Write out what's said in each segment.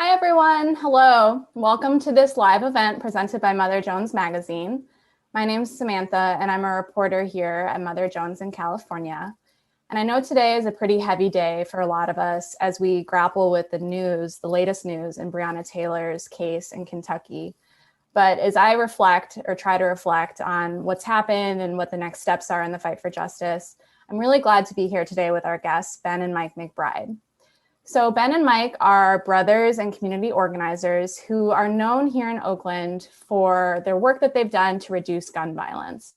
Hi, everyone. Hello. Welcome to this live event presented by Mother Jones Magazine. My name is Samantha, and I'm a reporter here at Mother Jones in California. And I know today is a pretty heavy day for a lot of us as we grapple with the latest news in Breonna Taylor's case in Kentucky. But as I try to reflect on what's happened and what the next steps are in the fight for justice, I'm really glad to be here today with our guests, Ben and Mike McBride. So Ben and Mike are brothers and community organizers who are known here in Oakland for their work that they've done to reduce gun violence.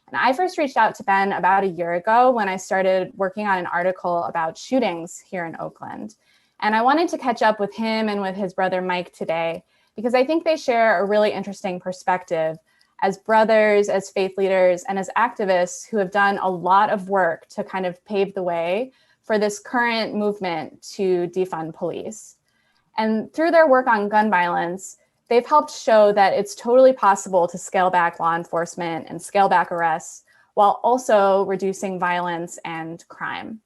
And I first reached out to Ben about a year ago when I started working on an article about shootings here in Oakland. And I wanted to catch up with him and with his brother Mike today, because I think they share a really interesting perspective as brothers, as faith leaders, and as activists who have done a lot of work to kind of pave the way for this current movement to defund police. And through their work on gun violence, they've helped show that it's totally possible to scale back law enforcement and scale back arrests while also reducing violence and crime.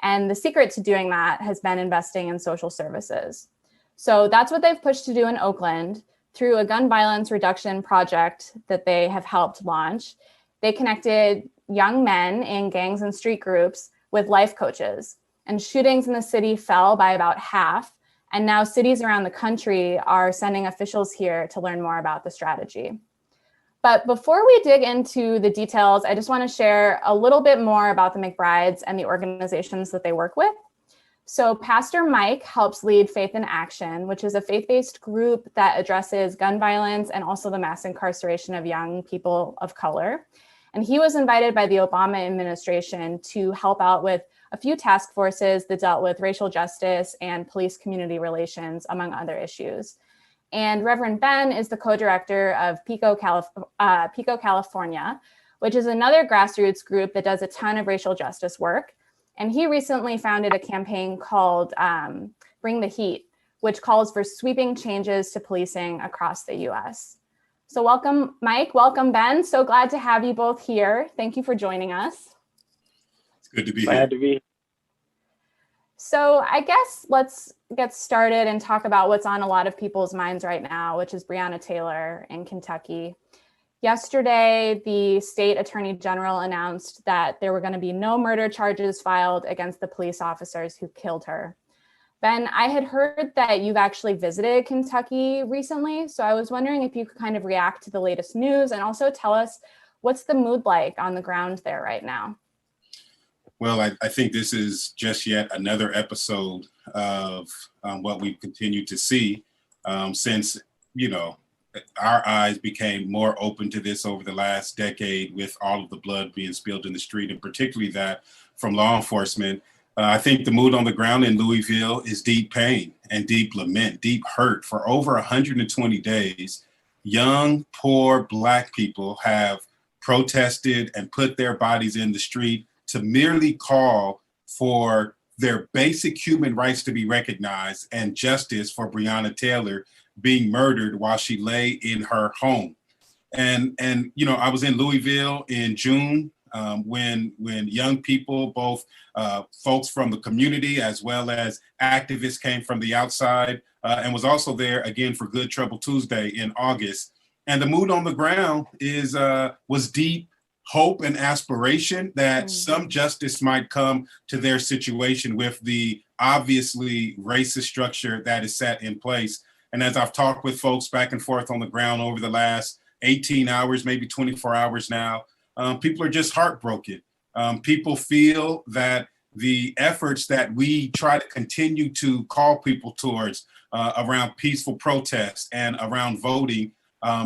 And the secret to doing that has been investing in social services. So that's what they've pushed to do in Oakland through a gun violence reduction project that they have helped launch. They connected young men in gangs and street groups with life coaches, and shootings in the city fell by about half. And now cities around the country are sending officials here to learn more about the strategy. But before we dig into the details, I just want to share a little bit more about the McBrides and the organizations that they work with. So Pastor Mike helps lead Faith in Action, which is a faith-based group that addresses gun violence and also the mass incarceration of young people of color. And he was invited by the Obama administration to help out with a few task forces that dealt with racial justice and police community relations, among other issues. And Reverend Ben is the co-director of Pico, California, which is another grassroots group that does a ton of racial justice work. And he recently founded a campaign called Bring the Heat, which calls for sweeping changes to policing across the US. So welcome, Mike. Welcome, Ben. So glad to have you both here. Thank you for joining us. It's good to be here. Glad to be. So I guess let's get started and talk about what's on a lot of people's minds right now, which is Breonna Taylor in Kentucky. Yesterday, the state attorney general announced that there were going to be no murder charges filed against the police officers who killed her. Ben, I had heard that you've actually visited Kentucky recently, so I was wondering if you could kind of react to the latest news and also tell us what's the mood like on the ground there right now? Well, I think this is just yet another episode of what we've continued to see since, our eyes became more open to this over the last decade with all of the blood being spilled in the street, and particularly that from law enforcement. I think the mood on the ground in Louisville is deep pain and deep lament, deep hurt. For over 120 days, young, poor Black people have protested and put their bodies in the street to merely call for their basic human rights to be recognized and justice for Breonna Taylor being murdered while she lay in her home. And I was in Louisville in June when young people, both folks from the community as well as activists came from the outside, and was also there again for Good Trouble Tuesday in August. And the mood on the ground was deep hope and aspiration that some justice might come to their situation with the obviously racist structure that is set in place. And as I've talked with folks back and forth on the ground over the last 18 hours, maybe 24 hours now, people are just heartbroken. People feel that the efforts that we try to continue to call people towards around peaceful protests and around voting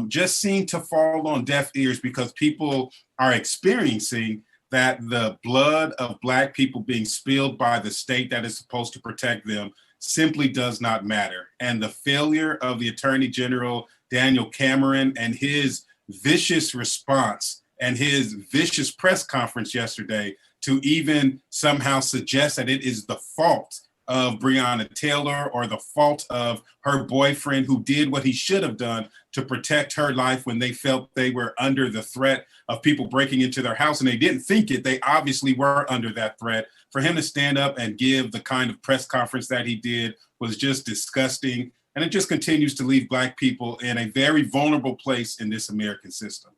just seem to fall on deaf ears because people are experiencing that the blood of Black people being spilled by the state that is supposed to protect them simply does not matter. And the failure of the Attorney General, Daniel Cameron, and his vicious response and his vicious press conference yesterday to even somehow suggest that it is the fault of Breonna Taylor or the fault of her boyfriend who did what he should have done to protect her life when they felt they were under the threat of people breaking into their house, and they didn't think it. They obviously were under that threat. For him to stand up and give the kind of press conference that he did was just disgusting. And it just continues to leave Black people in a very vulnerable place in this American system.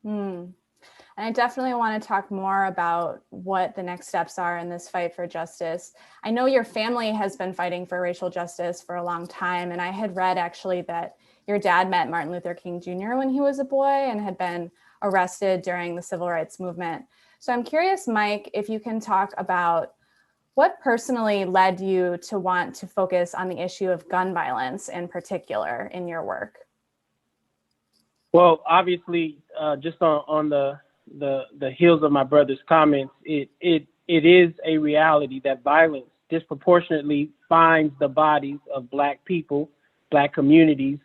And I definitely want to talk more about what the next steps are in this fight for justice. I know your family has been fighting for racial justice for a long time. And I had read actually that your dad met Martin Luther King Jr. when he was a boy and had been arrested during the civil rights movement. So I'm curious, Mike, if you can talk about what personally led you to want to focus on the issue of gun violence in particular in your work? Well, obviously, just on the heels of my brother's comments, it is a reality that violence disproportionately finds the bodies of Black people, Black communities,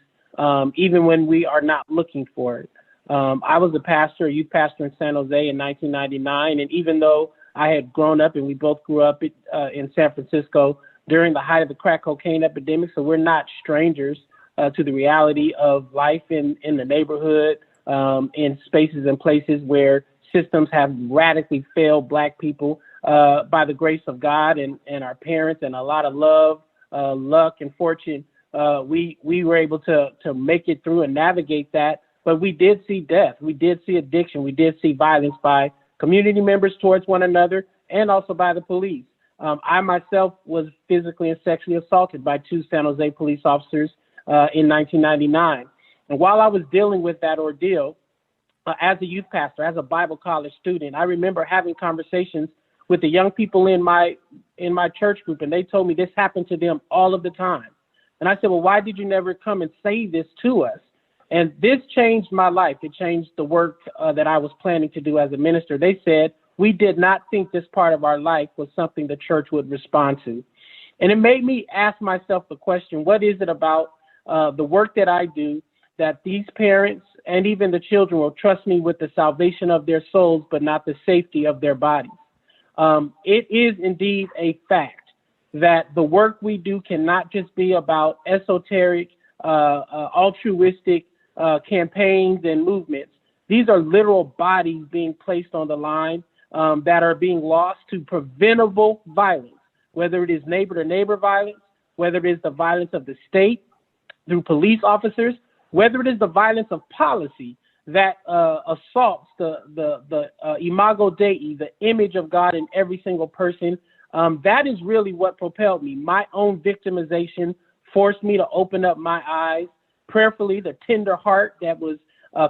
even when we are not looking for it. I was a youth pastor in San Jose in 1999, and even though I had grown up and we both grew up in San Francisco during the height of the crack cocaine epidemic, so we're not strangers to the reality of life in the neighborhood, in spaces and places where systems have radically failed Black people. By the grace of God and our parents and a lot of love, luck, and fortune, we were able to make it through and navigate that. But we did see death. We did see addiction. We did see violence by community members towards one another and also by the police. I myself was physically and sexually assaulted by 2 San Jose police officers in 1999. And while I was dealing with that ordeal, as a youth pastor, as a Bible college student, I remember having conversations with the young people in my church group, and they told me this happened to them all of the time. And I said, well, why did you never come and say this to us? And this changed my life. It changed the work that I was planning to do as a minister. They said, we did not think this part of our life was something the church would respond to. And it made me ask myself the question, what is it about the work that I do that these parents and even the children will trust me with the salvation of their souls, but not the safety of their bodies? It is indeed a fact that the work we do cannot just be about esoteric, altruistic campaigns and movements. These are literal bodies being placed on the line that are being lost to preventable violence, whether it is neighbor-to-neighbor violence, whether it is the violence of the state through police officers, whether it is the violence of policy that assaults the imago Dei, the image of God in every single person. That is really what propelled me. My own victimization forced me to open up my eyes. Prayerfully, the tender heart that was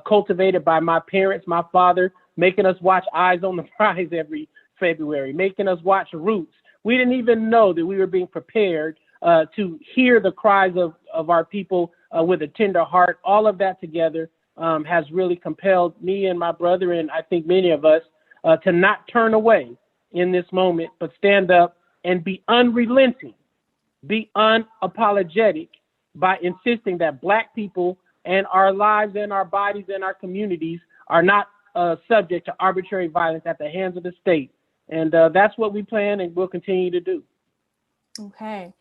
cultivated by my parents, my father, making us watch Eyes on the Prize every February, making us watch Roots. We didn't even know that we were being prepared to hear the cries of our people with a tender heart. All of that together has really compelled me and my brother, and I think many of us, to not turn away in this moment, but stand up and be unrelenting, be unapologetic by insisting that Black people and our lives and our bodies and our communities are not subject to arbitrary violence at the hands of the state. And that's what we plan and will continue to do. Okay.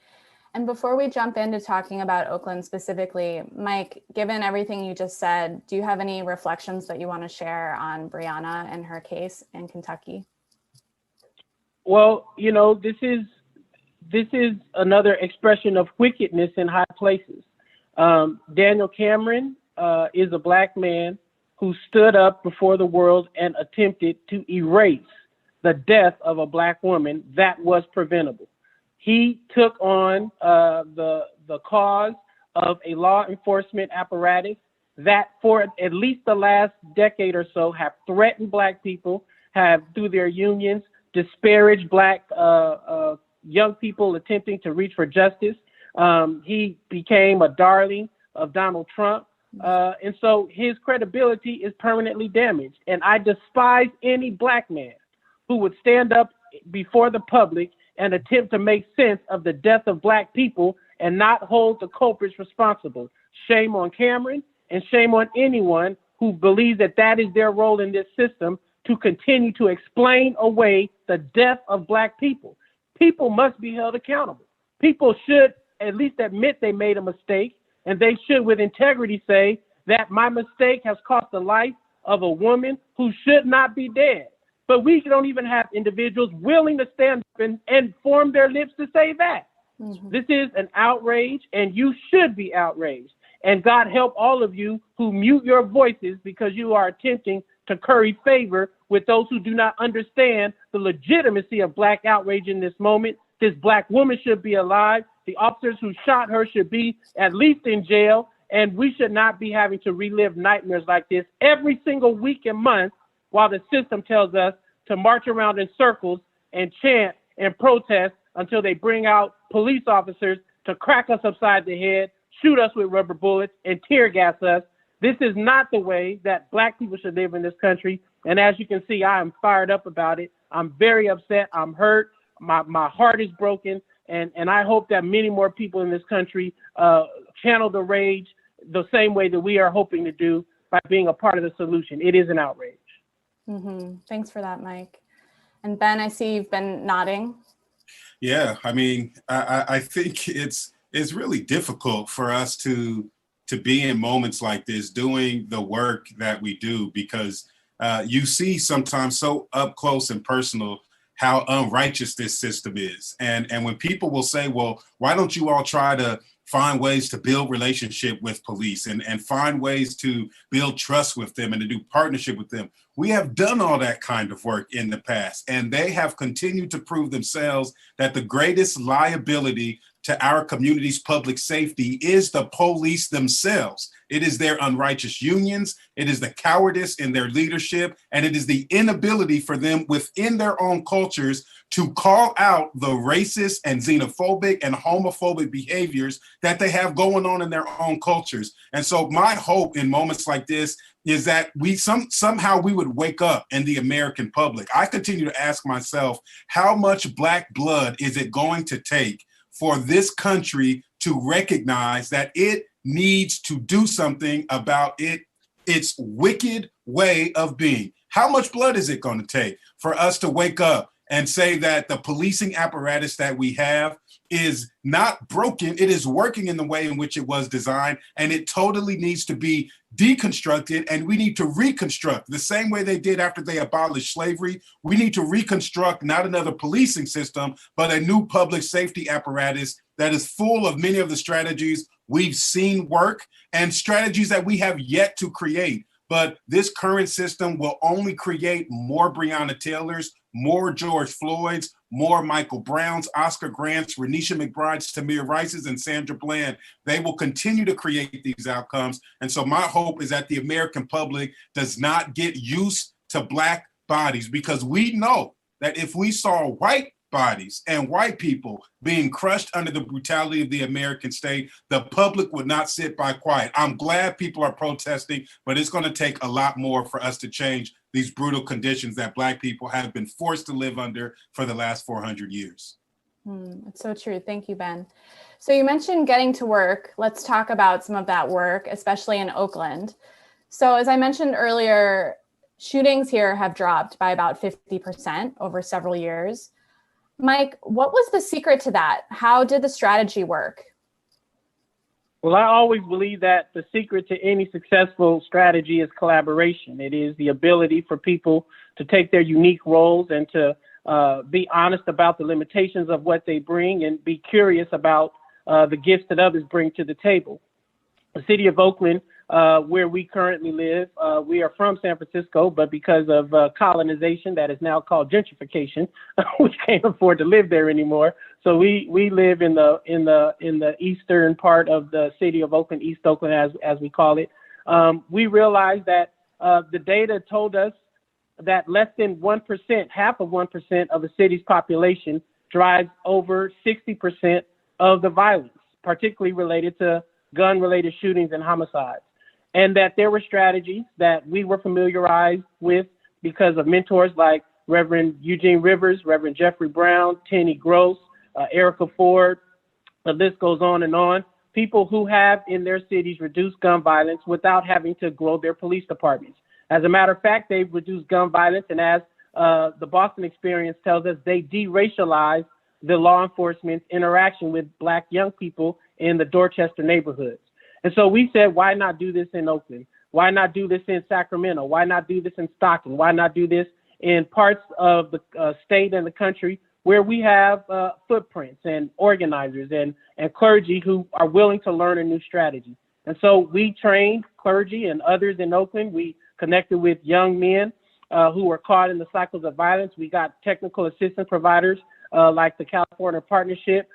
And before we jump into talking about Oakland specifically, Mike, given everything you just said, do you have any reflections that you want to share on Breonna and her case in Kentucky? Well, you know, this is another expression of wickedness in high places. Daniel Cameron is a Black man who stood up before the world and attempted to erase the death of a Black woman that was preventable. He took on the cause of a law enforcement apparatus that for at least the last decade or so have threatened Black people, have through their unions disparaged Black young people attempting to reach for justice. He became a darling of Donald Trump. And so his credibility is permanently damaged. And I despise any Black man who would stand up before the public and attempt to make sense of the death of Black people and not hold the culprits responsible. Shame on Cameron and shame on anyone who believes that that is their role in this system, to continue to explain away the death of Black people. People must be held accountable. People should at least admit they made a mistake, and they should with integrity say that my mistake has cost the life of a woman who should not be dead. But we don't even have individuals willing to stand up and form their lips to say that. This is an outrage, and you should be outraged. And God help all of you who mute your voices because you are attempting to curry favor with those who do not understand the legitimacy of Black outrage in this moment. This Black woman should be alive. The officers who shot her should be at least in jail. And we should not be having to relive nightmares like this every single week and month while the system tells us to march around in circles and chant and protest until they bring out police officers to crack us upside the head, shoot us with rubber bullets, and tear gas us. This is not the way that Black people should live in this country. And as you can see, I am fired up about it. I'm very upset. I'm hurt. My heart is broken. And I hope that many more people in this country channel the rage the same way that we are hoping to do by being a part of the solution. It is an outrage. Thanks for that, Mike. And Ben, I see you've been nodding. Yeah, I mean, I think it's really difficult for us to be in moments like this, doing the work that we do, because you see sometimes so up close and personal how unrighteous this system is. And when people will say, well, why don't you all try to find ways to build relationship with police and find ways to build trust with them and to do partnership with them? We have done all that kind of work in the past, and they have continued to prove themselves that the greatest liability to our community's public safety is the police themselves. It is their unrighteous unions, it is the cowardice in their leadership, and it is the inability for them within their own cultures to call out the racist and xenophobic and homophobic behaviors that they have going on in their own cultures. And so my hope in moments like this is that we somehow we would wake up in the American public. I continue to ask myself, how much Black blood is it going to take for this country to recognize that it needs to do something about its wicked way of being? How much blood is it going to take for us to wake up and say that the policing apparatus that we have is not broken, it is working in the way in which it was designed, and it totally needs to be deconstructed, and we need to reconstruct the same way they did after they abolished slavery. We need to reconstruct not another policing system, but a new public safety apparatus that is full of many of the strategies we've seen work and strategies that we have yet to create. But this current system will only create more Breonna Taylors, more George Floyds, more Michael Browns, Oscar Grants, Renisha McBrides, Tamir Rices, and Sandra Bland. They will continue to create these outcomes. And so my hope is that the American public does not get used to Black bodies, because we know that if we saw white bodies and white people being crushed under the brutality of the American state, the public would not sit by quiet. I'm glad people are protesting, but it's going to take a lot more for us to change these brutal conditions that Black people have been forced to live under for the last 400 years. It's so true. Thank you, Ben. So you mentioned getting to work. Let's talk about some of that work, especially in Oakland. So as I mentioned earlier, shootings here have dropped by about 50% over several years. Mike, what was the secret to that? How did the strategy work? Well, I always believe that the secret to any successful strategy is collaboration. It is the ability for people to take their unique roles and to be honest about the limitations of what they bring and be curious about the gifts that others bring to the table. The city of Oakland, where we currently live, we are from San Francisco, but because of colonization that is now called gentrification, we can't afford to live there anymore. So we live in the eastern part of the city of Oakland, East Oakland, as we call it. We realized that the data told us that less than 1%, half of 1% of the city's population drives over 60% of the violence, particularly related to gun-related shootings and homicides. And that there were strategies that we were familiarized with because of mentors like Reverend Eugene Rivers, Reverend Jeffrey Brown, Tenny Gross, Erica Ford, the list goes on and on. People who have in their cities reduced gun violence without having to grow their police departments. As a matter of fact, they've reduced gun violence, and as the Boston experience tells us, they de-racialized the law enforcement's interaction with Black young people in the Dorchester neighborhoods. And so we said, why not do this in Oakland? Why not do this in Sacramento? Why not do this in Stockton? Why not do this in parts of the state and the country where we have footprints and organizers and clergy who are willing to learn a new strategy. And so we trained clergy and others in Oakland. We connected with young men who were caught in the cycles of violence. We got technical assistance providers like the California Partnership,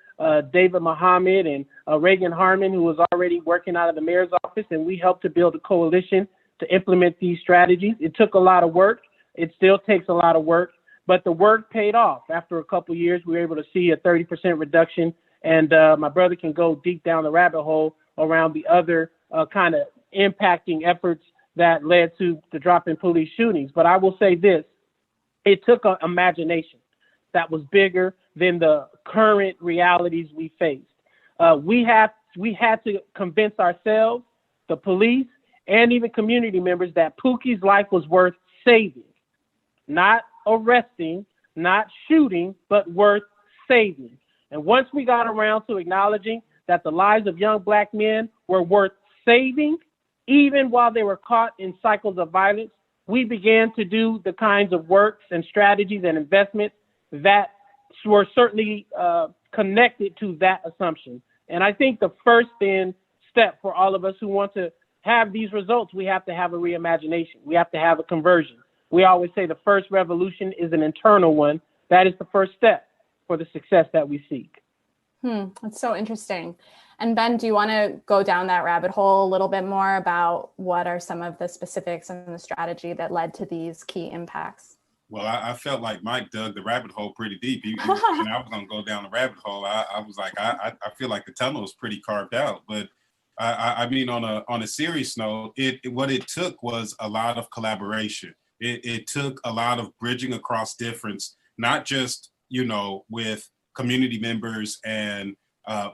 David Muhammad and Reagan Harmon, who was already working out of the mayor's office, and we helped to build a coalition to implement these strategies. It took a lot of work. It still takes a lot of work, but the work paid off. After a couple of years, we were able to see a 30% reduction, and my brother can go deep down the rabbit hole around the other kind of impacting efforts that led to the drop in police shootings. But I will say this, it took an imagination that was bigger than the current realities we faced. We had to convince ourselves, the police, and even community members that Pookie's life was worth saving, not arresting, not shooting, but worth saving. And once we got around to acknowledging that the lives of young Black men were worth saving, even while they were caught in cycles of violence, we began to do the kinds of works and strategies and investments that were certainly connected to that assumption. And I think the first step for all of us who want to have these results, we have to have a reimagination. We have to have a conversion. We always say the first revolution is an internal one. That is the first step for the success that we seek. That's so interesting. And Ben, do you want to go down that rabbit hole a little bit more about what are some of the specifics and the strategy that led to these key impacts? Well, I felt like Mike dug the rabbit hole pretty deep. And I was going to go down the rabbit hole. I was like, I feel like the tunnel is pretty carved out. But I mean, on a serious note, what it took was a lot of collaboration. It took a lot of bridging across difference, not just, with community members and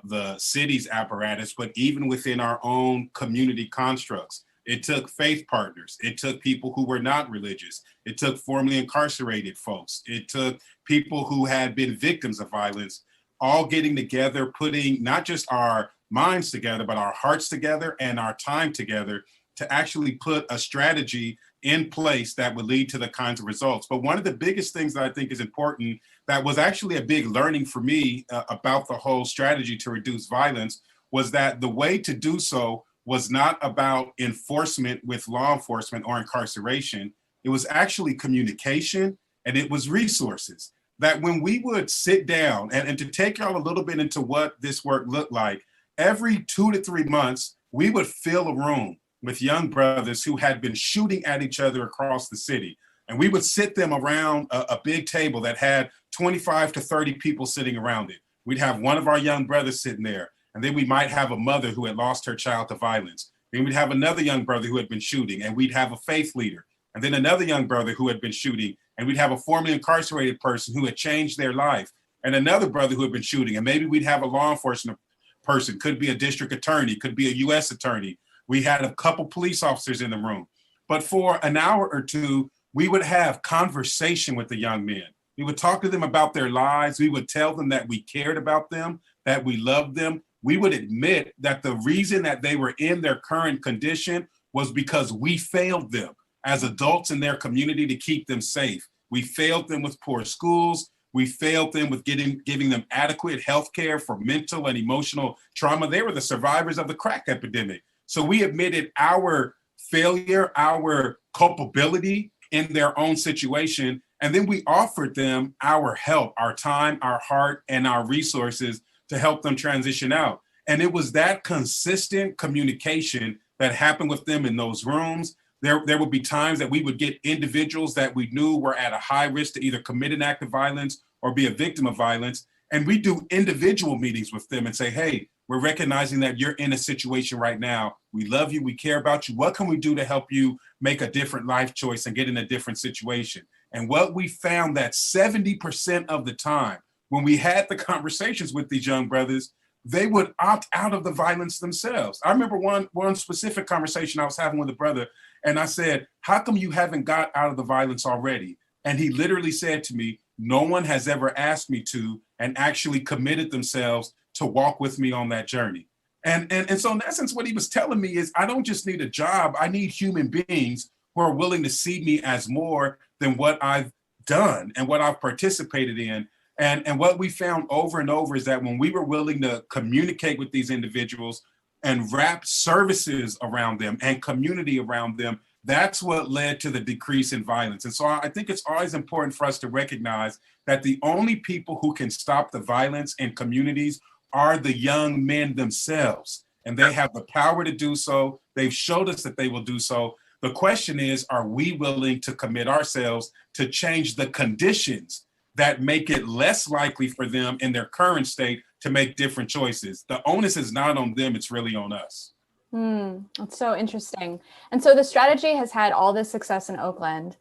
the city's apparatus, but even within our own community constructs. It took faith partners. It took people who were not religious. It took formerly incarcerated folks. It took people who had been victims of violence, all getting together, putting not just our minds together, but our hearts together and our time together to actually put a strategy in place that would lead to the kinds of results. But one of the biggest things that I think is important, that was actually a big learning for me about the whole strategy to reduce violence, was that the way to do so was not about enforcement with law enforcement or incarceration. It was actually communication, and it was resources. That when we would sit down, and to take y'all a little bit into what this work looked like, every 2 to 3 months, we would fill a room with young brothers who had been shooting at each other across the city. And we would sit them around a big table that had 25 to 30 people sitting around it. We'd have one of our young brothers sitting there, and then we might have a mother who had lost her child to violence. Then we'd have another young brother who had been shooting, and we'd have a faith leader. And then another young brother who had been shooting, and we'd have a formerly incarcerated person who had changed their life, and another brother who had been shooting. And maybe we'd have a law enforcement person, could be a district attorney, could be a U.S. attorney. We had a couple police officers in the room. But for an hour or two, we would have conversation with the young men. We would talk to them about their lives. We would tell them that we cared about them, that we loved them. We would admit that the reason that they were in their current condition was because we failed them as adults in their community to keep them safe. We failed them with poor schools. We failed them with giving them adequate health care for mental and emotional trauma. They were the survivors of the crack epidemic. So we admitted our failure, our culpability in their own situation. And then we offered them our help, our time, our heart, and our resources to help them transition out. And it was that consistent communication that happened with them in those rooms. There would be times that we would get individuals that we knew were at a high risk to either commit an act of violence or be a victim of violence. And we do individual meetings with them and say, hey, we're recognizing that you're in a situation right now. We love you. We care about you. What can we do to help you make a different life choice and get in a different situation? And what we found that 70% of the time, when we had the conversations with these young brothers, they would opt out of the violence themselves. I remember one specific conversation I was having with a brother, and I said, how come you haven't got out of the violence already? And he literally said to me, no one has ever asked me to, and actually committed themselves to walk with me on that journey. And so in essence, what he was telling me is, I don't just need a job, I need human beings who are willing to see me as more than what I've done and what I've participated in. And what we found over and over is that when we were willing to communicate with these individuals and wrap services around them and community around them, that's what led to the decrease in violence. And so I think it's always important for us to recognize that the only people who can stop the violence in communities are the young men themselves. And they have the power to do so. They've showed us that they will do so. The question is, are we willing to commit ourselves to change the conditions that make it less likely for them in their current state to make different choices? The onus is not on them, it's really on us. That's so interesting. And so the strategy has had all this success in Oakland,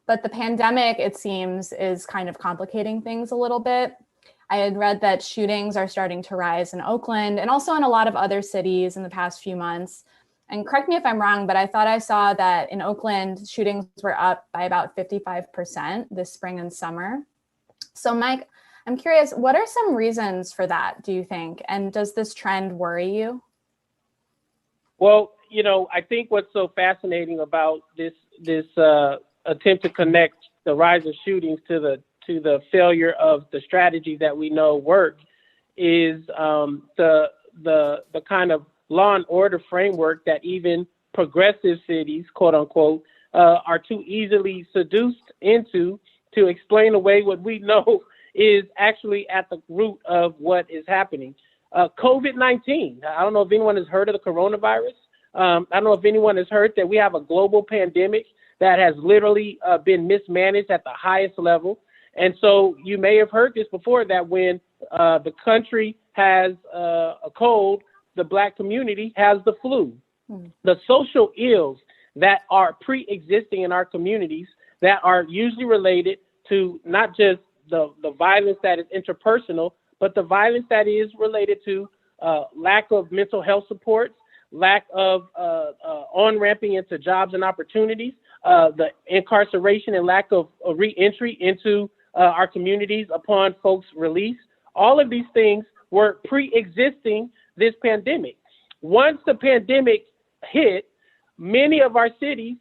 but the pandemic, it seems, is kind of complicating things a little bit. I had read that shootings are starting to rise in Oakland and also in a lot of other cities in the past few months. And correct me if I'm wrong, but I thought I saw that in Oakland, shootings were up by about 55% this spring and summer. So Mike, I'm curious, what are some reasons for that, do you think? And does this trend worry you? Well, I think what's so fascinating about this attempt to connect the rise of shootings to the failure of the strategies that we know work is the kind of law and order framework that even progressive cities, quote unquote, are too easily seduced into to explain away what we know is actually at the root of what is happening. COVID-19, I don't know if anyone has heard of the coronavirus. I don't know if anyone has heard that we have a global pandemic that has literally been mismanaged at the highest level. And so you may have heard this before, that when the country has a cold, the Black community has the flu. The social ills that are pre-existing in our communities that are usually related to not just the violence that is interpersonal, but the violence that is related to lack of mental health supports, lack of on-ramping into jobs and opportunities, the incarceration and lack of re-entry into our communities upon folks' release. All of these things were pre-existing this pandemic. Once the pandemic hit, many of our cities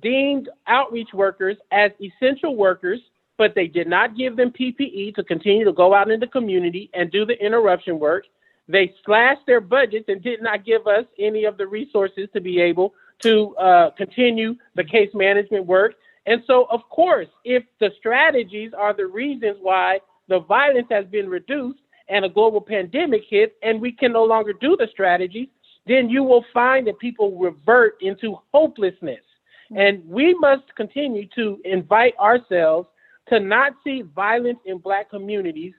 deemed outreach workers as essential workers, but they did not give them PPE to continue to go out in the community and do the interruption work. They slashed their budgets and did not give us any of the resources to be able to continue the case management work. And so, of course, if the strategies are the reasons why the violence has been reduced and a global pandemic hits and we can no longer do the strategies, then you will find that people revert into hopelessness. And we must continue to invite ourselves to not see violence in Black communities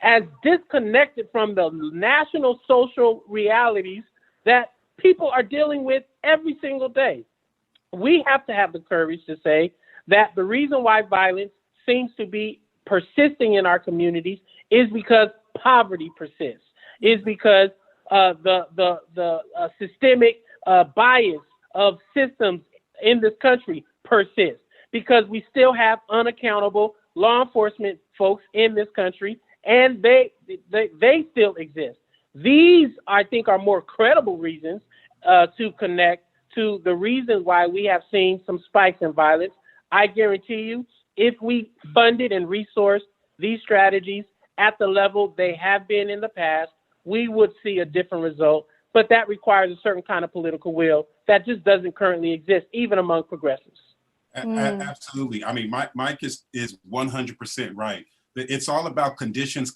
as disconnected from the national social realities that people are dealing with every single day. We have to have the courage to say that the reason why violence seems to be persisting in our communities is because poverty persists, is because the systemic bias of systems in this country persists, because we still have unaccountable law enforcement folks in this country, and they still exist. These, I think, are more credible reasons to connect to the reasons why we have seen some spikes in violence. I guarantee you, if we funded and resourced these strategies at the level they have been in the past, we would see a different result. But that requires a certain kind of political will that just doesn't currently exist, even among progressives. Absolutely. I mean, Mike is 100% right. It's all about conditions.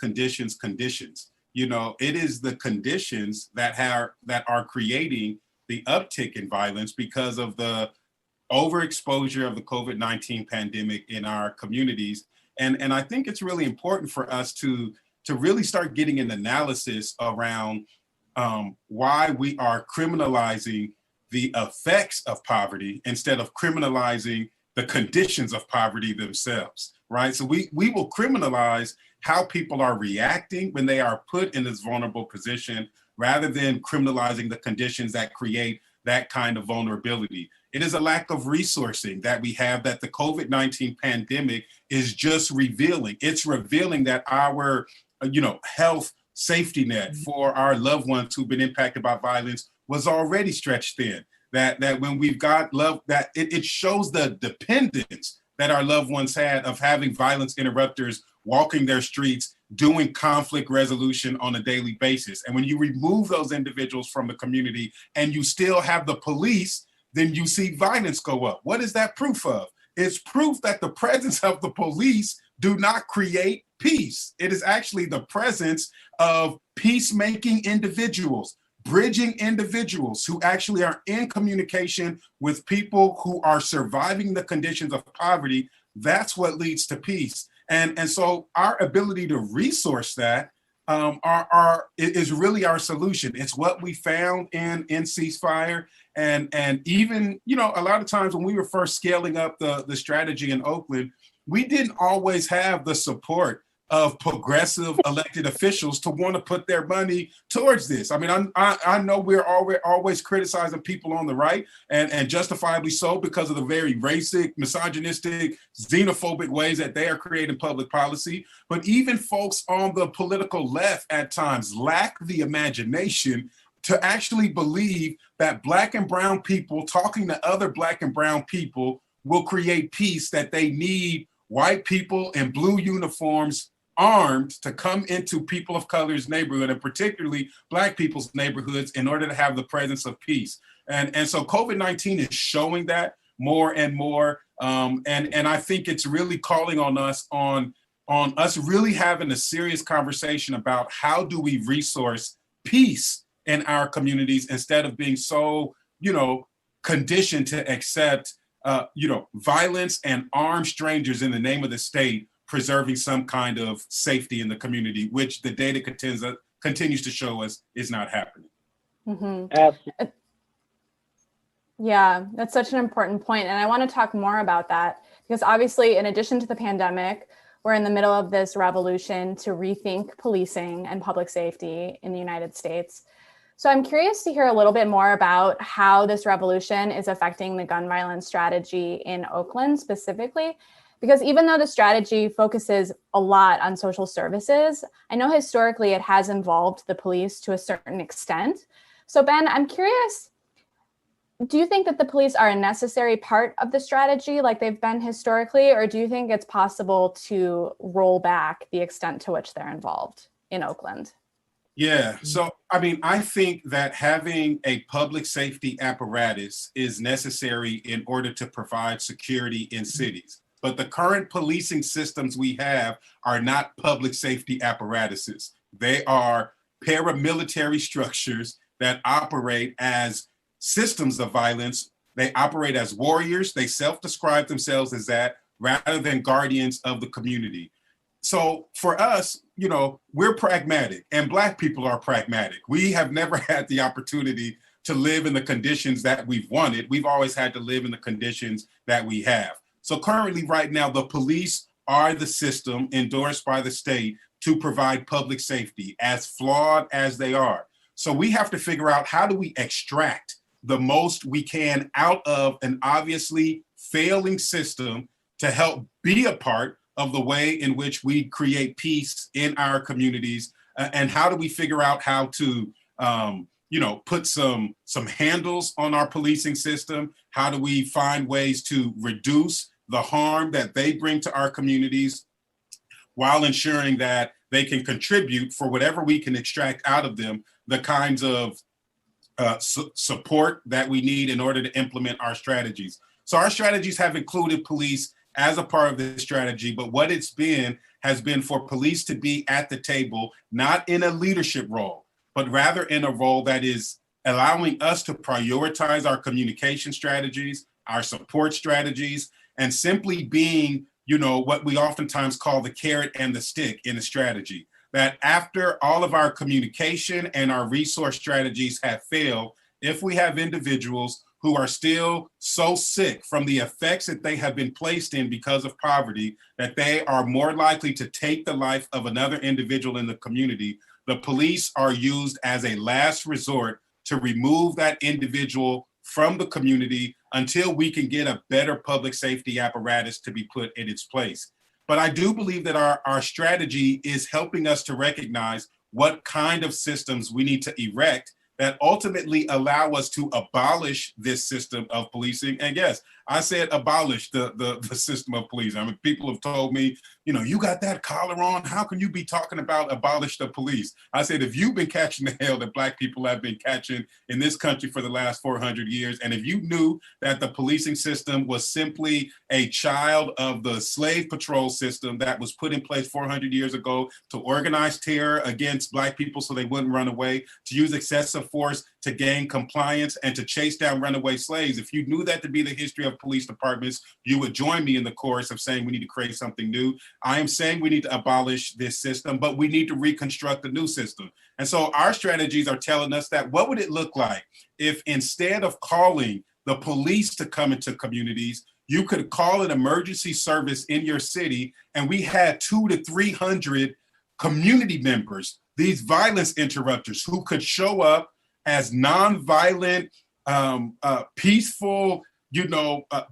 You know, it is the conditions that are creating the uptick in violence because of the overexposure of the COVID-19 pandemic in our communities. And I think it's really important for us to really start getting an analysis around why we are criminalizing the effects of poverty instead of criminalizing the conditions of poverty themselves, right? So we will criminalize how people are reacting when they are put in this vulnerable position rather than criminalizing the conditions that create that kind of vulnerability. It is a lack of resourcing that we have that the COVID-19 pandemic is just revealing. It's revealing that our, health safety net for our loved ones who've been impacted by violence was already stretched thin. That when we've got love, that it shows the dependence that our loved ones had of having violence interrupters walking their streets doing conflict resolution on a daily basis. And when you remove those individuals from the community and you still have the police, then you see violence go up. What is that proof of? It's proof that the presence of the police do not create peace. It is actually the presence of peacemaking individuals, bridging individuals who actually are in communication with people who are surviving the conditions of poverty. That's what leads to peace. And so our ability to resource that is really our solution. It's what we found in ceasefire. And even, you know, a lot of times when we were first scaling up the strategy in Oakland, we didn't always have the support of progressive elected officials to want to put their money towards this. I mean, I know we're always criticizing people on the right, and justifiably so, because of the very racist, misogynistic, xenophobic ways that they are creating public policy. But even folks on the political left at times lack the imagination to actually believe that Black and brown people talking to other Black and brown people will create peace, that they need white people in blue uniforms armed to come into people of color's neighborhood, and particularly Black people's neighborhoods, in order to have the presence of peace. And so COVID-19 is showing that more and more. And I think it's really calling on us really having a serious conversation about how do we resource peace in our communities instead of being so, you know, conditioned to accept, you know, violence and armed strangers in the name of the state, preserving some kind of safety in the community, which the data continues to show us is not happening. Mm-hmm. Absolutely. Yeah, that's such an important point. And I want to talk more about that because obviously, in addition to the pandemic, we're in the middle of this revolution to rethink policing and public safety in the United States. So I'm curious to hear a little bit more about how this revolution is affecting the gun violence strategy in Oakland specifically. Because even though the strategy focuses a lot on social services, I know historically it has involved the police to a certain extent. So Ben, I'm curious, do you think that the police are a necessary part of the strategy like they've been historically, or do you think it's possible to roll back the extent to which they're involved in Oakland? Yeah, so I mean, I think that having a public safety apparatus is necessary in order to provide security in cities. But the current policing systems we have are not public safety apparatuses. They are paramilitary structures that operate as systems of violence. They operate as warriors. They self-describe themselves as that rather than guardians of the community. So for us, you know, we're pragmatic, and Black people are pragmatic. We have never had the opportunity to live in the conditions that we've wanted. We've always had to live in the conditions that we have. So currently, right now, the police are the system endorsed by the state to provide public safety, as flawed as they are. So we have to figure out, how do we extract the most we can out of an obviously failing system to help be a part of the way in which we create peace in our communities, and how do we figure out how to you know, put some handles on our policing system? How do we find ways to reduce the harm that they bring to our communities while ensuring that they can contribute, for whatever we can extract out of them, the kinds of support that we need in order to implement our strategies. So our strategies have included police as a part of this strategy, but what it's been has been for police to be at the table, not in a leadership role, but rather in a role that is allowing us to prioritize our communication strategies, our support strategies, and simply being, you know, what we oftentimes call the carrot and the stick in a strategy. That after all of our communication and our resource strategies have failed, if we have individuals who are still so sick from the effects that they have been placed in because of poverty, that they are more likely to take the life of another individual in the community, the police are used as a last resort to remove that individual from the community until we can get a better public safety apparatus to be put in its place. But I do believe that our strategy is helping us to recognize what kind of systems we need to erect that ultimately allow us to abolish this system of policing. And yes, I said abolish the system of policing. I mean, people have told me you got that collar on. How can you be talking about abolish the police? I said, if you've been catching the hell that Black people have been catching in this country for the last 400 years, and if you knew that the policing system was simply a child of the slave patrol system that was put in place 400 years ago to organize terror against Black people so they wouldn't run away, to use excessive force to gain compliance, and to chase down runaway slaves, if you knew that to be the history of police departments, you would join me in the chorus of saying we need to create something new. I am saying we need to abolish this system, but we need to reconstruct a new system. And so our strategies are telling us that what would it look like if instead of calling the police to come into communities, you could call an emergency service in your city, and we had 200 to 300 community members, these violence interrupters, who could show up as nonviolent, peaceful,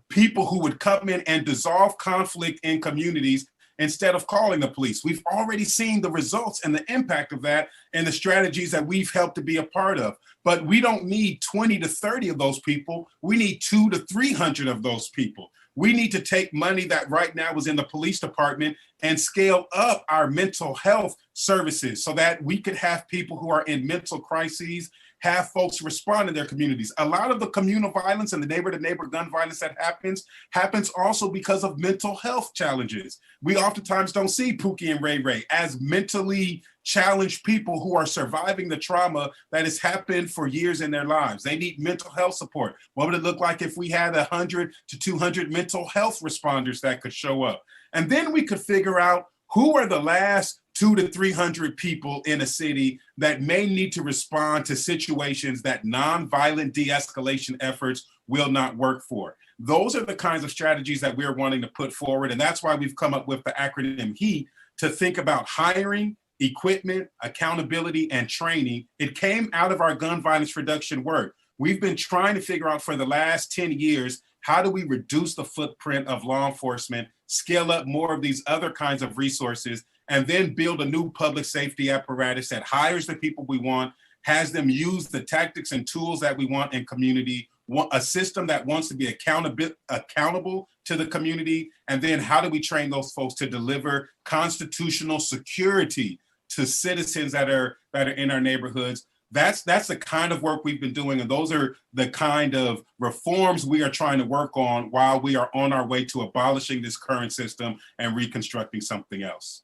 people who would come in and dissolve conflict in communities instead of calling the police. We've already seen the results and the impact of that and the strategies that we've helped to be a part of. But we don't need 20 to 30 of those people. We need 200 to 300 of those people. We need to take money that right now is in the police department and scale up our mental health services so that we could have people who are in mental crises, have folks respond in their communities. A lot of the communal violence and the neighbor-to-neighbor gun violence that happens also because of mental health challenges. We oftentimes don't see Pookie and Ray Ray as mentally challenged people who are surviving the trauma that has happened for years in their lives. They need mental health support. What would it look like if we had 100 to 200 mental health responders that could show up? And then we could figure out who are the last 200 to 300 people in a city that may need to respond to situations that nonviolent de-escalation efforts will not work for. Those are the kinds of strategies that we're wanting to put forward. And that's why we've come up with the acronym HEAT to think about hiring, equipment, accountability, and training. It came out of our gun violence reduction work. We've been trying to figure out for the last 10 years, how do we reduce the footprint of law enforcement, scale up more of these other kinds of resources, and then build a new public safety apparatus that hires the people we want, has them use the tactics and tools that we want in community, a system that wants to be accountable to the community, and then how do we train those folks to deliver constitutional security to citizens that are in our neighborhoods. That's the kind of work we've been doing, and those are the kind of reforms we are trying to work on while we are on our way to abolishing this current system and reconstructing something else.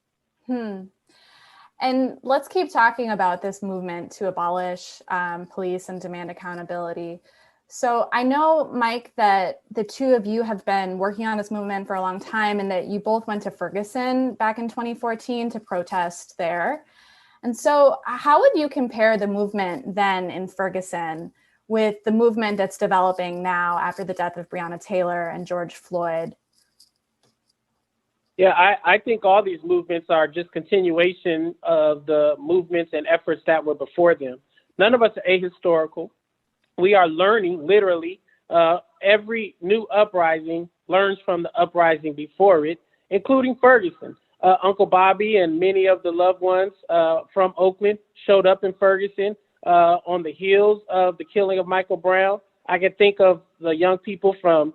And let's keep talking about this movement to abolish police and demand accountability. So I know, Mike, that the two of you have been working on this movement for a long time, and that you both went to Ferguson back in 2014 to protest there. And so how would you compare the movement then in Ferguson with the movement that's developing now after the death of Breonna Taylor and George Floyd? Yeah, I think all these movements are just continuation of the movements and efforts that were before them. None of us are ahistorical. We are learning, literally, every new uprising learns from the uprising before it, including Ferguson. Uncle Bobby and many of the loved ones from Oakland showed up in Ferguson on the heels of the killing of Michael Brown. I can think of the young people from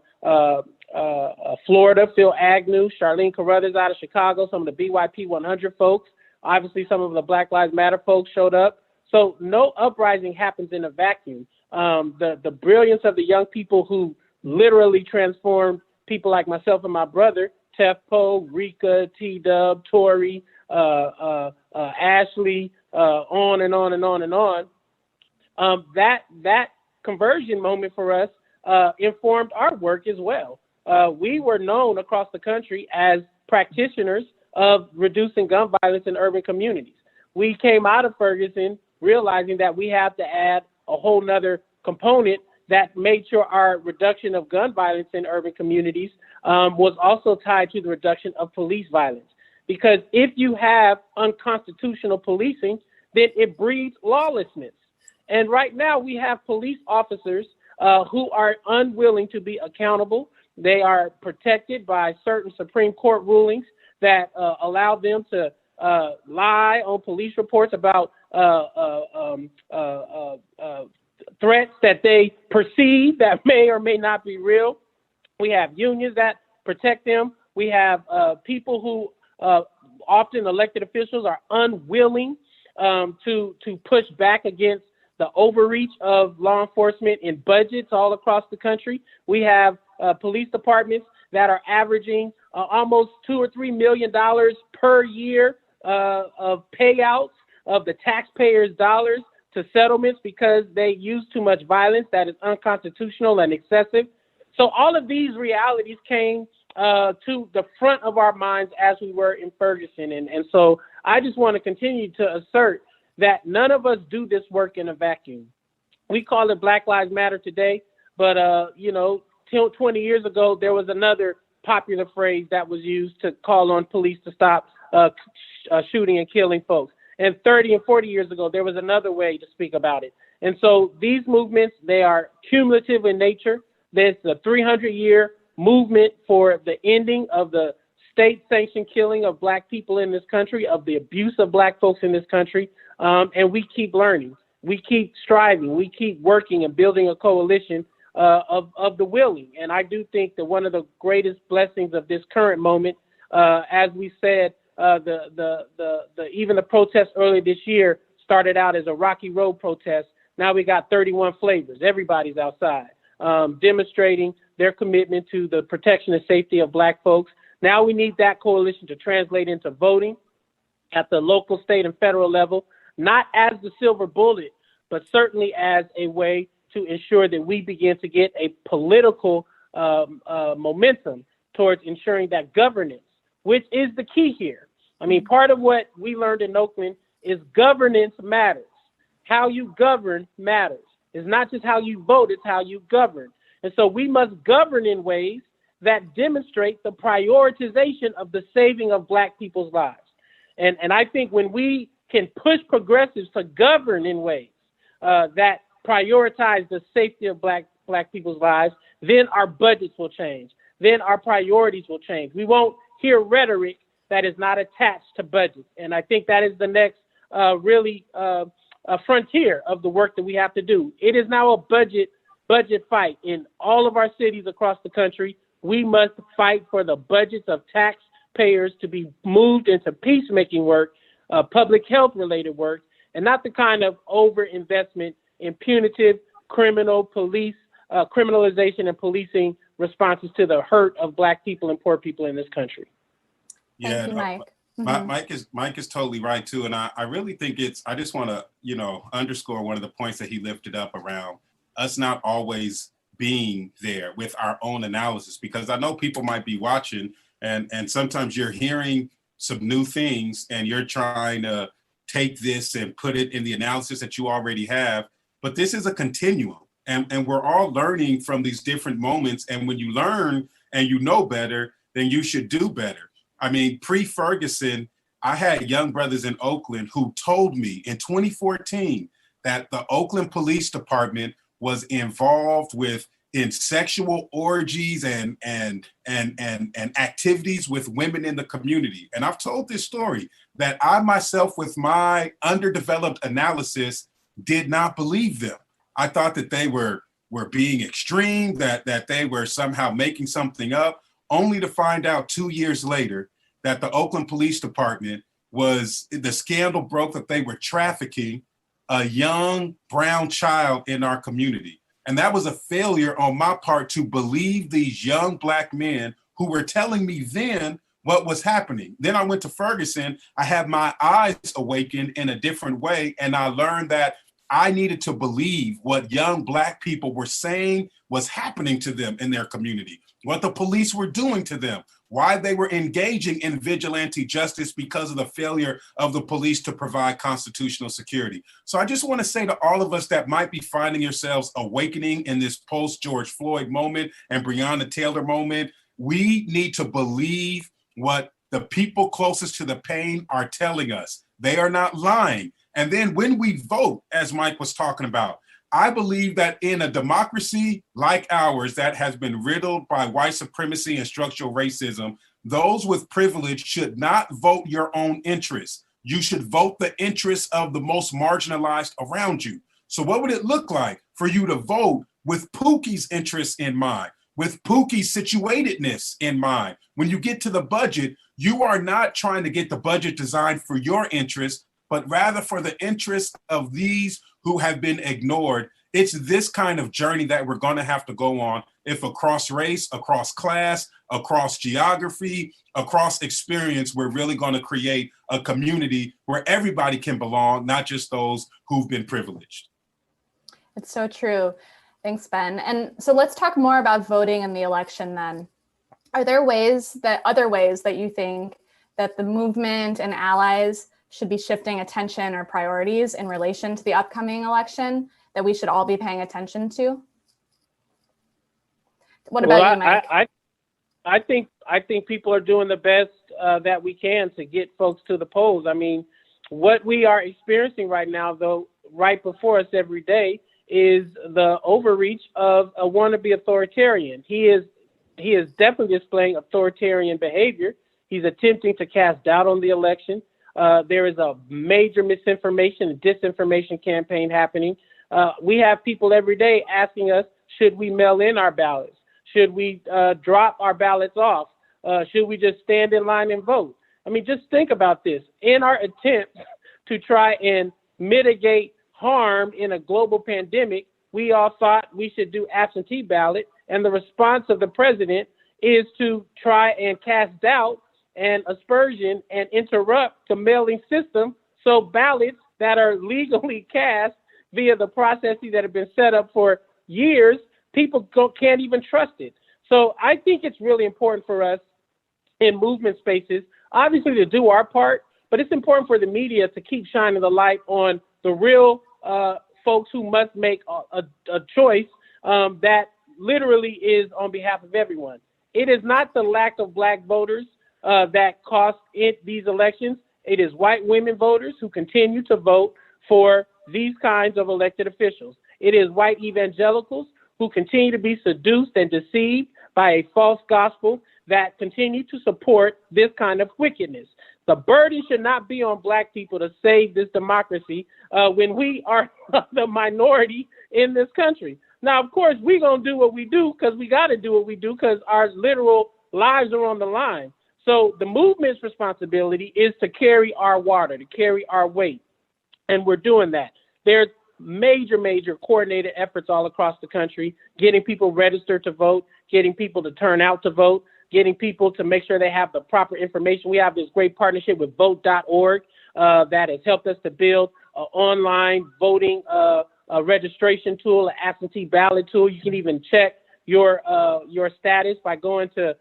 Florida, Phil Agnew, Charlene Carruthers out of Chicago, some of the BYP 100 folks. Obviously, some of the Black Lives Matter folks showed up. So no uprising happens in a vacuum. The brilliance of the young people who literally transformed people like myself and my brother, Tef Poe, Rika, T-Dub, Tori, Ashley, on and on and on and on. That conversion moment for us informed our work as well. We were known across the country as practitioners of reducing gun violence in urban communities. We came out of Ferguson realizing that we have to add a whole nother component that made sure our reduction of gun violence in urban communities was also tied to the reduction of police violence. Because if you have unconstitutional policing, then it breeds lawlessness. And right now we have police officers who are unwilling to be accountable. They are protected by certain Supreme Court rulings that allow them to lie on police reports about threats that they perceive that may or may not be real. We have unions that protect them. We have people who Often elected officials are unwilling to push back against the overreach of law enforcement in budgets all across the country. We have police departments that are averaging almost $2 or $3 million per year of payouts of the taxpayers' dollars to settlements because they use too much violence that is unconstitutional and excessive. So all of these realities came to the front of our minds as we were in Ferguson. And so I just want to continue to assert that none of us do this work in a vacuum. We call it Black Lives Matter today, but, 20 years ago, there was another popular phrase that was used to call on police to stop shooting and killing folks. And 30 and 40 years ago, there was another way to speak about it. And so these movements, they are cumulative in nature. There's a 300-year movement for the ending of the state-sanctioned killing of Black people in this country, of the abuse of Black folks in this country. And we keep learning. We keep striving. We keep working and building a coalition of the willing. And I do think that one of the greatest blessings of this current moment, as we said, even the protest earlier this year started out as a rocky road protest. Now we got 31 flavors. Everybody's outside demonstrating their commitment to the protection and safety of Black folks. Now we need that coalition to translate into voting at the local, state, and federal level, not as the silver bullet, but certainly as a way to ensure that we begin to get a political momentum towards ensuring that governance, which is the key here. I mean, part of what we learned in Oakland is governance matters. How you govern matters. It's not just how you vote, it's how you govern. And so we must govern in ways that demonstrate the prioritization of the saving of Black people's lives. And I think when we can push progressives to govern in ways that prioritize the safety of Black people's lives, then our budgets will change. Then our priorities will change. We won't hear rhetoric that is not attached to budgets. And I think that is the next frontier of the work that we have to do. It is now a budget fight in all of our cities across the country. We must fight for the budgets of taxpayers to be moved into peacemaking work, public health related work, and not the kind of overinvestment in punitive criminalization and policing responses to the hurt of Black people and poor people in this country. Thank you, Mike. Mike is totally right too. And I really think I just want to, underscore one of the points that he lifted up around us not always being there with our own analysis, because I know people might be watching and sometimes you're hearing some new things and you're trying to take this and put it in the analysis that you already have. But this is a continuum and we're all learning from these different moments. And when you learn and you know better, then you should do better. I mean, pre-Ferguson, I had young brothers in Oakland who told me in 2014 that the Oakland Police Department was involved in sexual orgies and activities with women in the community. And I've told this story that I myself, with my underdeveloped analysis, did not believe them. I thought that they were being extreme, that they were somehow making something up, only to find out 2 years later that the Oakland Police Department the scandal broke that they were trafficking a young brown child in our community. And that was a failure on my part to believe these young Black men who were telling me then what was happening. Then I went to Ferguson. I had my eyes awakened in a different way. And I learned that I needed to believe what young Black people were saying was happening to them in their community, what the police were doing to them, why they were engaging in vigilante justice because of the failure of the police to provide constitutional security. So I just want to say to all of us that might be finding yourselves awakening in this post-George Floyd moment and Breonna Taylor moment, we need to believe what the people closest to the pain are telling us. They are not lying. And then when we vote, as Mike was talking about, I believe that in a democracy like ours that has been riddled by white supremacy and structural racism, those with privilege should not vote your own interests. You should vote the interests of the most marginalized around you. So what would it look like for you to vote with Pookie's interests in mind, with Pookie's situatedness in mind. When you get to the budget, you are not trying to get the budget designed for your interest, but rather for the interest of these who have been ignored. It's this kind of journey that we're going to have to go on if across race, across class, across geography, across experience, we're really going to create a community where everybody can belong, not just those who've been privileged. It's so true. Thanks, Ben. And so let's talk more about voting in the election then. Are there other ways that you think that the movement and allies should be shifting attention or priorities in relation to the upcoming election that we should all be paying attention to? What about you, Mike? I think people are doing the best that we can to get folks to the polls. I mean, what we are experiencing right now, though, right before us every day, is the overreach of a wannabe authoritarian. He is definitely displaying authoritarian behavior. He's attempting to cast doubt on the election. There is a major misinformation and disinformation campaign happening. We have people every day asking us, should we mail in our ballots? Should we drop our ballots off? Should we just stand in line and vote? I mean, just think about this. In our attempt to try and mitigate harm in a global pandemic, we all thought we should do absentee ballot. And the response of the president is to try and cast doubt and aspersion and interrupt the mailing system. So ballots that are legally cast via the processes that have been set up for years, people can't even trust it. So I think it's really important for us in movement spaces, obviously to do our part, but it's important for the media to keep shining the light on the real folks who must make a choice that literally is on behalf of everyone. It is not the lack of Black voters that cost these elections. It is white women voters who continue to vote for these kinds of elected officials. It is white evangelicals who continue to be seduced and deceived by a false gospel that continue to support this kind of wickedness. The burden should not be on Black people to save this democracy when we are the minority in this country. Now, of course, we're going to do what we do because we got to do what we do because our literal lives are on the line. So the movement's responsibility is to carry our water, to carry our weight. And we're doing that. There's major coordinated efforts all across the country, getting people registered to vote, getting people to turn out to vote, getting people to make sure they have the proper information. We have this great partnership with vote.org that has helped us to build an online voting registration tool, an absentee ballot tool. You can even check your status by going to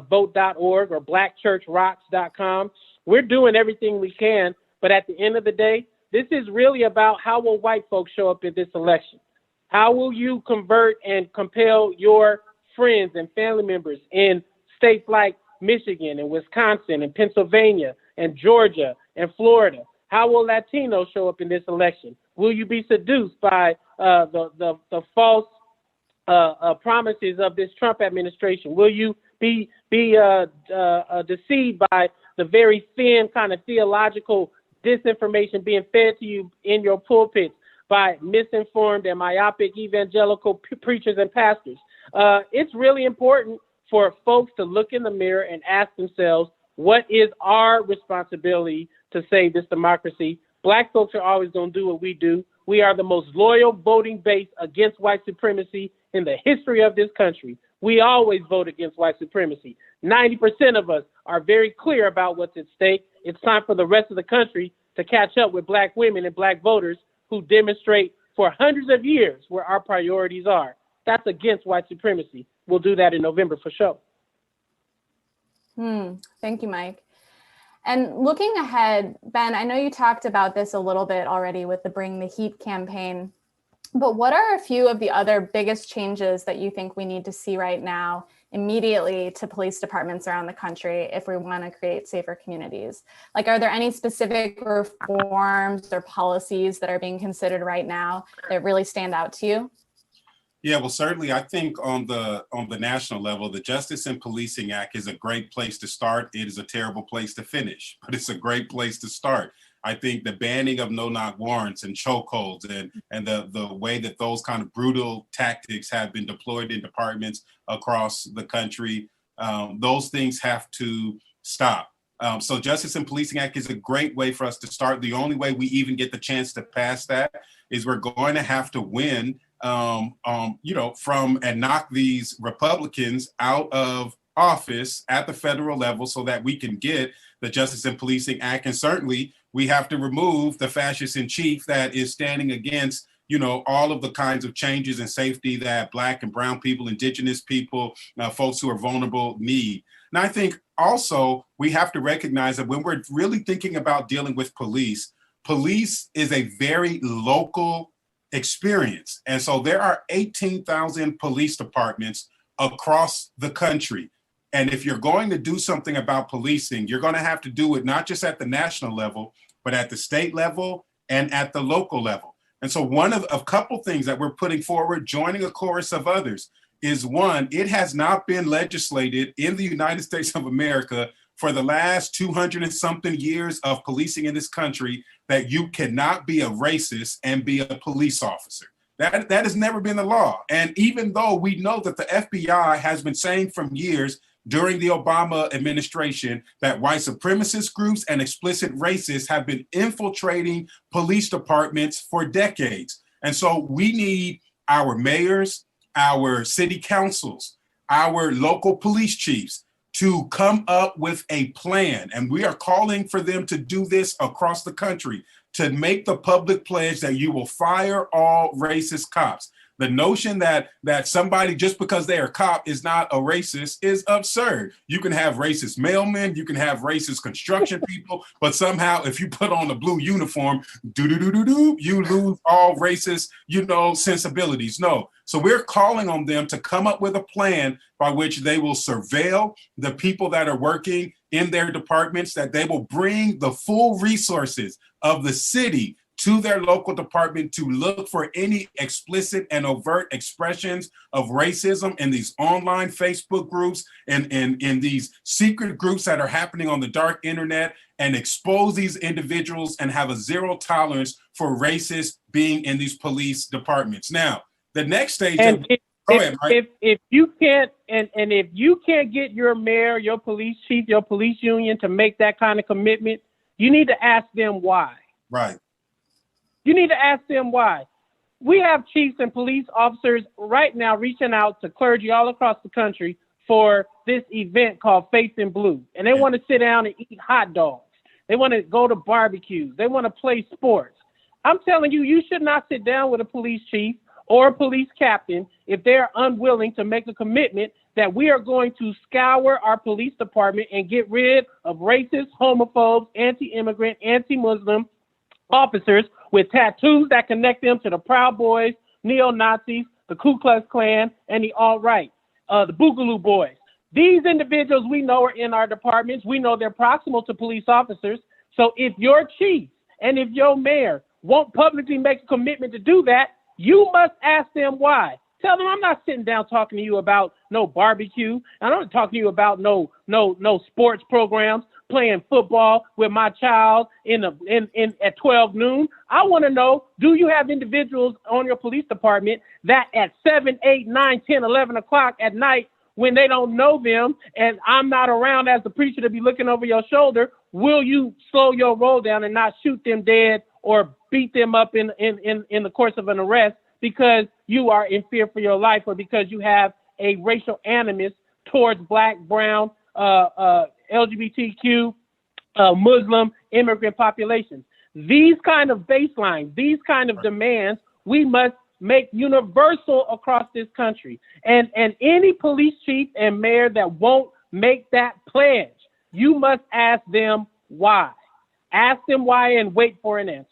vote.org or blackchurchrocks.com. We're doing everything we can, but at the end of the day, this is really about how will white folks show up in this election? How will you convert and compel your friends and family members in states like Michigan and Wisconsin and Pennsylvania and Georgia and Florida? How will Latinos show up in this election? Will you be seduced by the false promises of this Trump administration? Will you be deceived by the very thin kind of theological disinformation being fed to you in your pulpits by misinformed and myopic evangelical preachers and pastors? It's really important for folks to look in the mirror and ask themselves, what is our responsibility to save this democracy? Black folks are always going to do what we do. We are the most loyal voting base against white supremacy in the history of this country. We always vote against white supremacy. 90% of us are very clear about what's at stake. It's time for the rest of the country to catch up with Black women and Black voters who demonstrate for hundreds of years where our priorities are. That's against white supremacy. We'll do that in November for sure. Thank you, Mike. And looking ahead, Ben, I know you talked about this a little bit already with the Bring the Heat campaign, but what are a few of the other biggest changes that you think we need to see right now immediately to police departments around the country if we want to create safer communities? Like, are there any specific reforms or policies that are being considered right now that really stand out to you? Yeah, well, certainly, I think on the national level, the Justice and Policing Act is a great place to start. It is a terrible place to finish, but it's a great place to start. I think the banning of no-knock warrants and chokeholds and the way that those kind of brutal tactics have been deployed in departments across the country, those things have to stop. So Justice and Policing Act is a great way for us to start. The only way we even get the chance to pass that is we're going to have to win, from and knock these Republicans out of office at the federal level so that we can get the Justice and Policing Act. And certainly we have to remove the fascist in chief that is standing against, all of the kinds of changes in safety that Black and brown people, indigenous people, folks who are vulnerable need. And I think also we have to recognize that when we're really thinking about dealing with police is a very local experience. And so there are 18,000 police departments across the country. And if you're going to do something about policing, you're going to have to do it not just at the national level, but at the state level and at the local level. And so one of a couple things that we're putting forward, joining a chorus of others, is one, it has not been legislated in the United States of America for the last 200 and something years of policing in this country that you cannot be a racist and be a police officer. That has never been the law. And even though we know that the FBI has been saying from years during the Obama administration that white supremacist groups and explicit racists have been infiltrating police departments for decades. And so we need our mayors, our city councils, our local police chiefs to come up with a plan. And we are calling for them to do this across the country, to make the public pledge that you will fire all racist cops. The notion that somebody, just because they are a cop, is not a racist is absurd. You can have racist mailmen, you can have racist construction people, but somehow if you put on a blue uniform, you lose all racist, sensibilities. No. So we're calling on them to come up with a plan by which they will surveil the people that are working in their departments, that they will bring the full resources of the city to their local department to look for any explicit and overt expressions of racism in these online Facebook groups and in these secret groups that are happening on the dark internet, and expose these individuals and have a zero tolerance for racists being in these police departments. Now, the next stage. And if you can't get your mayor, your police chief, your police union to make that kind of commitment, you need to ask them why. Right. You need to ask them why. We have chiefs and police officers right now reaching out to clergy all across the country for this event called Faith in Blue. And they want to sit down and eat hot dogs. They want to go to barbecues. They want to play sports. I'm telling you, you should not sit down with a police chief or a police captain if they're unwilling to make a commitment that we are going to scour our police department and get rid of racist, homophobes, anti-immigrant, anti-Muslim officers with tattoos that connect them to the Proud Boys, neo-Nazis, the Ku Klux Klan, and the alt-right, the Boogaloo Boys. These individuals we know are in our departments. We know they're proximal to police officers. So if your chief and if your mayor won't publicly make a commitment to do that, you must ask them why. Tell them I'm not sitting down talking to you about no barbecue. I'm not talking to you about no sports programs, playing football with my child at 12 noon. I want to know, do you have individuals on your police department that at 7, 8, 9, 10, 11 o'clock at night, when they don't know them and I'm not around as the preacher to be looking over your shoulder, will you slow your roll down and not shoot them dead or beat them up in the course of an arrest because you are in fear for your life or because you have a racial animus towards Black, brown, LGBTQ, Muslim, immigrant populations? These kind of baselines, these kind of demands, we must make universal across this country. And any police chief and mayor that won't make that pledge, you must ask them why. Ask them why and wait for an answer.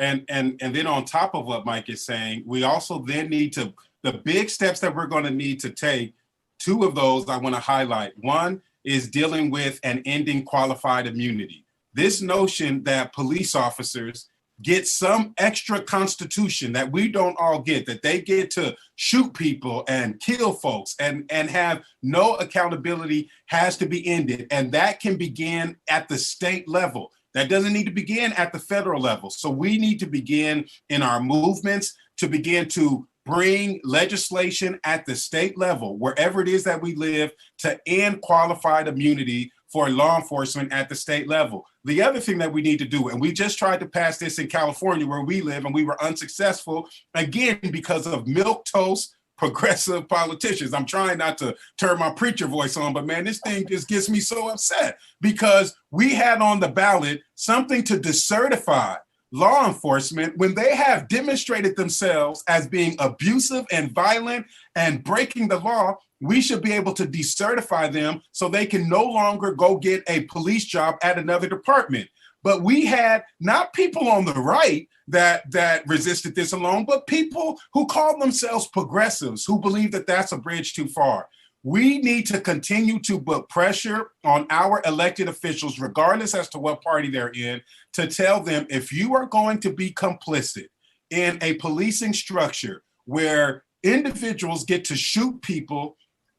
And then on top of what Mike is saying, we also then need to, the big steps that we're going to need to take, two of those I want to highlight. One is dealing with and ending qualified immunity. This notion that police officers get some extra constitution that we don't all get, that they get to shoot people and kill folks and have no accountability, has to be ended. And that can begin at the state level. That doesn't need to begin at the federal level. So we need to begin in our movements to begin to bring legislation at the state level, wherever it is that we live, to end qualified immunity for law enforcement at the state level. The other thing that we need to do, and we just tried to pass this in California where we live, and we were unsuccessful, again, because of milquetoast progressive politicians. I'm trying not to turn my preacher voice on, but man, this thing just gets me so upset because we had on the ballot something to decertify law enforcement when they have demonstrated themselves as being abusive and violent and breaking the law. We should be able to decertify them so they can no longer go get a police job at another department. But we had not people on the right that resisted this alone, but people who call themselves progressives, who believe that that's a bridge too far. We need to continue to put pressure on our elected officials, regardless as to what party they're in, to tell them if you are going to be complicit in a policing structure where individuals get to shoot people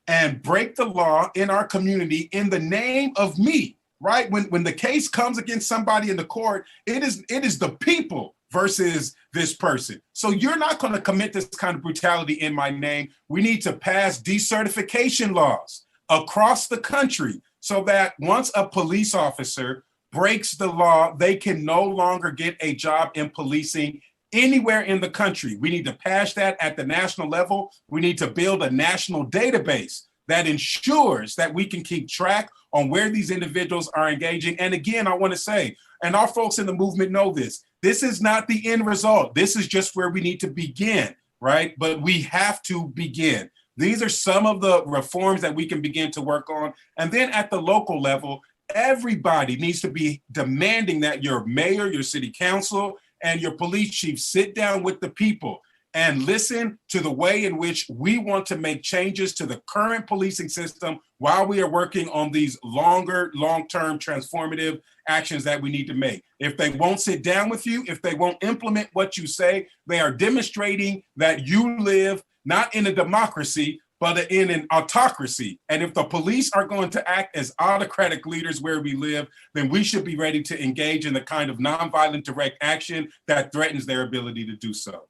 and break the law in our community in the name of me, right? When the case comes against somebody in the court, it is the people versus this person. So you're not going to commit this kind of brutality in my name. We need to pass decertification laws across the country so that once a police officer breaks the law, they can no longer get a job in policing anywhere in the country. We need to pass that at the national level. We need to build a national database that ensures that we can keep track on where these individuals are engaging. And again, I want to say, and our folks in the movement know this is not the end result. This is just where we need to begin, right? But we have to begin. These are some of the reforms that we can begin to work on. And then at the local level, everybody needs to be demanding that your mayor, your city council, and your police chief sit down with the people and listen to the way in which we want to make changes to the current policing system while we are working on these long-term transformative actions that we need to make. If they won't sit down with you, if they won't implement what you say, they are demonstrating that you live not in a democracy, but in an autocracy. And if the police are going to act as autocratic leaders where we live, then we should be ready to engage in the kind of nonviolent direct action that threatens their ability to do so.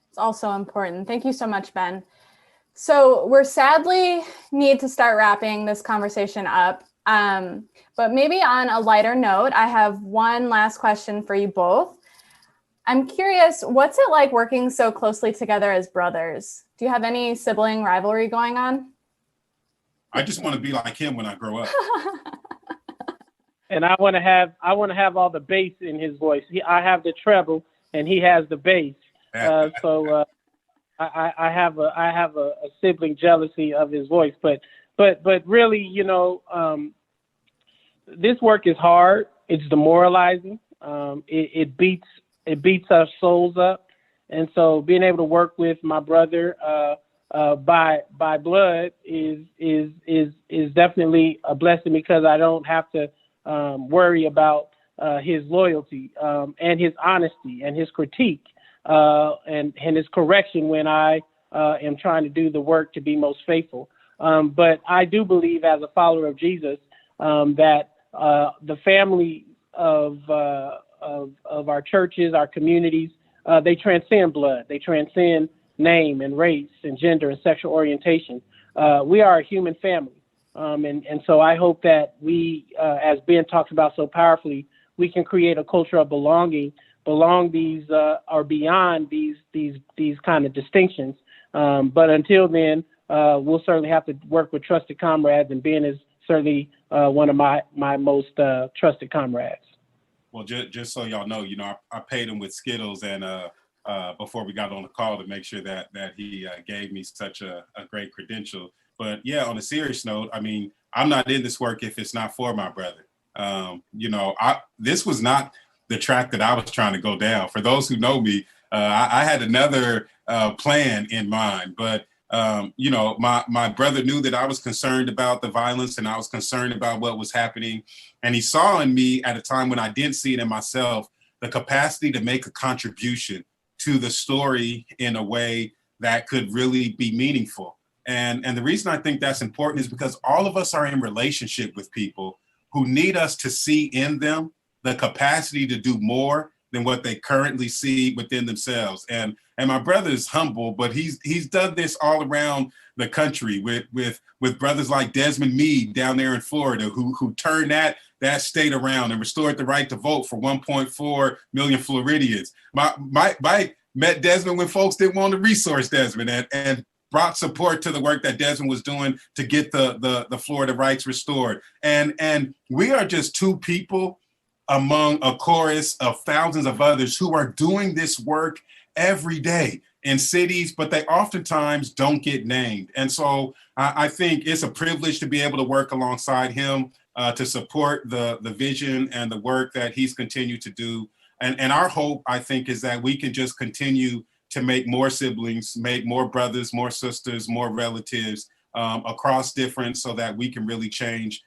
It's also important. Thank you so much, Ben. So we're sadly need to start wrapping this conversation up. But maybe on a lighter note, I have one last question for you both. I'm curious, what's it like working so closely together as brothers? Do you have any sibling rivalry going on? I just want to be like him when I grow up. And I want to have all the bass in his voice. I have the treble and he has the bass. So I have a sibling jealousy of his voice, but really, you know, this work is hard. It's demoralizing. It beats our souls up, and so being able to work with my brother by blood is definitely a blessing because I don't have to worry about his loyalty and his honesty and his critique. And his correction when I am trying to do the work to be most faithful. But I do believe as a follower of Jesus that the family of our churches, our communities, they transcend blood. They transcend name and race and gender and sexual orientation. We are a human family. And so I hope that we, as Ben talks about so powerfully, we can create a culture of belonging these or beyond these kind of distinctions. But until then, we'll certainly have to work with trusted comrades, and Ben is certainly one of my most trusted comrades. Well, just so y'all know, you know, I paid him with Skittles and before we got on the call to make sure that he gave me such a great credential. But yeah, on a serious note, I mean, I'm not in this work if it's not for my brother. You know, this was not the track that I was trying to go down. For those who know me, I had another plan in mind, but you know, my brother knew that I was concerned about the violence and I was concerned about what was happening. And he saw in me at a time when I didn't see it in myself, the capacity to make a contribution to the story in a way that could really be meaningful. And the reason I think that's important is because all of us are in relationship with people who need us to see in them the capacity to do more than what they currently see within themselves. And my brother is humble, but he's done this all around the country with brothers like Desmond Meade down there in Florida, who turned that state around and restored the right to vote for 1.4 million Floridians. Mike met Desmond when folks didn't want to resource Desmond, and brought support to the work that Desmond was doing to get the Florida rights restored. And we are just two people among a chorus of thousands of others who are doing this work every day in cities, but they oftentimes don't get named. And so I think it's a privilege to be able to work alongside him, to support the vision and the work that he's continued to do. And our hope, I think, is that we can just continue to make more siblings, make more brothers, more sisters, more relatives across different, so that we can really change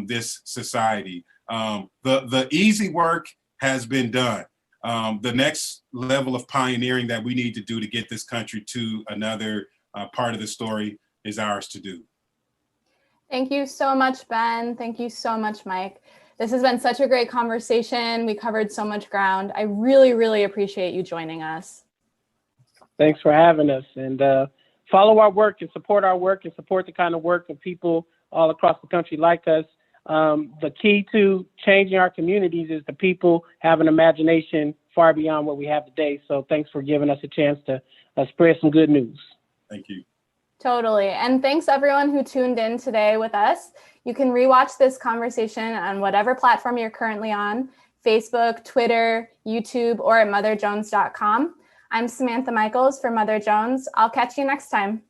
this society. The easy work has been done. The next level of pioneering that we need to do to get this country to another part of the story is ours to do. Thank you so much, Ben. Thank you so much, Mike. This has been such a great conversation. We covered so much ground. I really, really appreciate you joining us. Thanks for having us, and follow our work and support our work and support the kind of work of people all across the country like us. The key to changing our communities is the people have an imagination far beyond what we have today. So thanks for giving us a chance to spread some good news. Thank you. Totally. And thanks everyone who tuned in today with us. You can rewatch this conversation on whatever platform you're currently on: Facebook, Twitter, YouTube, or at motherjones.com. I'm Samantha Michaels for Mother Jones. I'll catch you next time.